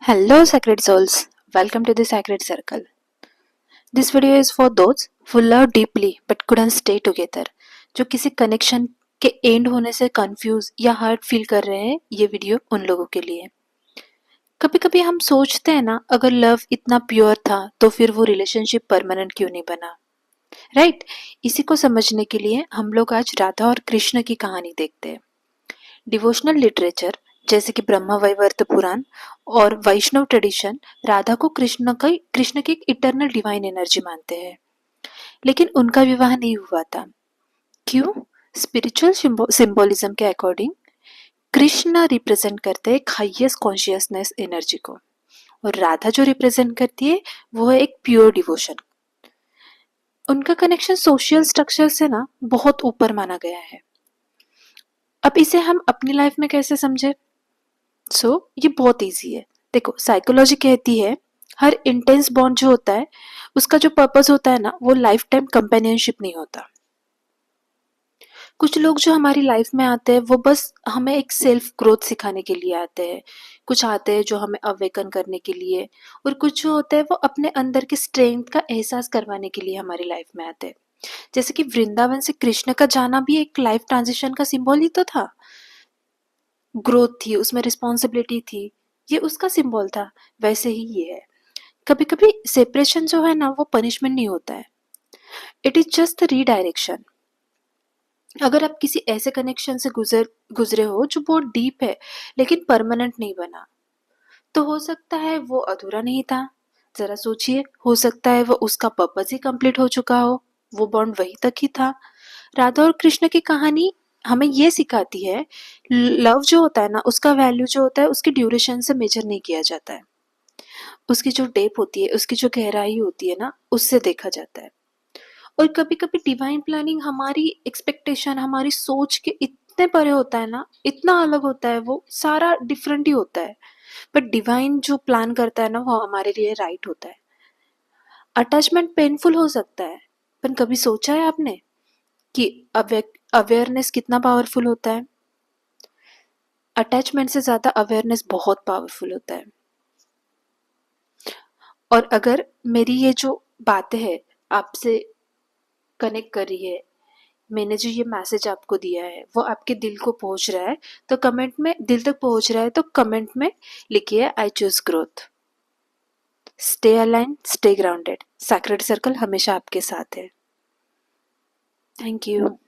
Hello, Sacred Souls. Welcome to the Sacred Circle. This video is for those who love deeply but couldn't stay together. जो किसी connection के and होने से confuse या hurt feel कर रहे हैं, ये वीडियो उन लोगों के लिए। कभी कभी हम सोचते हैं ना, अगर लव इतना प्योर था तो फिर वो रिलेशनशिप परमानेंट क्यों नहीं बना, राइट? इसी को समझने के लिए हम लोग आज राधा और कृष्ण की कहानी देखते हैं। डिवोशनल लिटरेचर जैसे कि ब्रह्मा वैवर्त पुराण और वैष्णव ट्रेडिशन राधा को कृष्ण की एक इटरनल डिवाइन एनर्जी मानते हैं। लेकिन उनका विवाह नहीं हुआ था। क्यों? स्पिरिचुअल सिंबोलिज्म के अकॉर्डिंग कृष्ण रिप्रेजेंट करते हैं एक हाईएस्ट कॉन्शियसनेस एनर्जी को, और राधा जो रिप्रेजेंट करती है वो है एक प्योर डिवोशन। उनका कनेक्शन सोशल स्ट्रक्चर से ना बहुत ऊपर माना गया है। अब इसे हम अपनी लाइफ में कैसे समझे? ये बहुत इजी है। देखो, साइकोलॉजी कहती है हर इंटेंस बॉन्ड जो होता है उसका जो पर्पस होता है ना, वो लाइफ टाइम कंपेनियनशिप नहीं होता। कुछ लोग जो हमारी लाइफ में आते हैं वो बस हमें एक सेल्फ ग्रोथ सिखाने के लिए आते हैं, कुछ आते हैं जो हमें अवेकन करने के लिए, और कुछ जो होते हैं वो अपने अंदर के स्ट्रेंथ का एहसास करवाने के लिए हमारी लाइफ में आते हैं। जैसे कि वृंदावन से कृष्ण का जाना भी एक लाइफ ट्रांजिशन का सिंबल ही तो था। ग्रोथ थी उसमें, रिस्पॉन्सिबिलिटी थी, ये उसका सिंबल था। वैसे ही ये है, कभी कभी सेपरेशन जो है ना वो पनिशमेंट नहीं होता है, it is just the redirection. अगर आप किसी ऐसे कनेक्शन से गुजरे हो जो बहुत डीप है लेकिन परमानेंट नहीं बना, तो हो सकता है वो अधूरा नहीं था। जरा सोचिए, हो सकता है वो उसका पर्पस ही कंप्लीट हो चुका हो, वो बॉन्ड वहीं तक ही था। राधा और कृष्ण की कहानी हमें ये सिखाती है लव जो होता है ना, उसका वैल्यू जो होता है उसकी ड्यूरेशन से मेजर नहीं किया जाता है, उसकी जो डेप होती है, उसकी जो गहराई होती है ना, उससे देखा जाता है। और कभी कभी डिवाइन प्लानिंग हमारी एक्सपेक्टेशन, हमारी सोच के इतने परे होता है ना, इतना अलग होता है, वो सारा डिफरेंट ही होता है। बट डिवाइन जो प्लान करता है ना वो हमारे लिए राइट होता है। अटैचमेंट पेनफुल हो सकता है, पर कभी सोचा है आपने कि अवेयरनेस कितना पावरफुल होता है? अटैचमेंट से ज्यादा अवेयरनेस बहुत पावरफुल होता है। और अगर मेरी ये जो बातें हैं आपसे कनेक्ट कर रही है, मैंने जो ये मैसेज आपको दिया है वो आपके दिल को पहुंच रहा है, तो कमेंट में, दिल तक पहुंच रहा है तो कमेंट में लिखिए I choose growth. Stay align, stay grounded. Sacred circle हमेशा आपके साथ है। Thank you.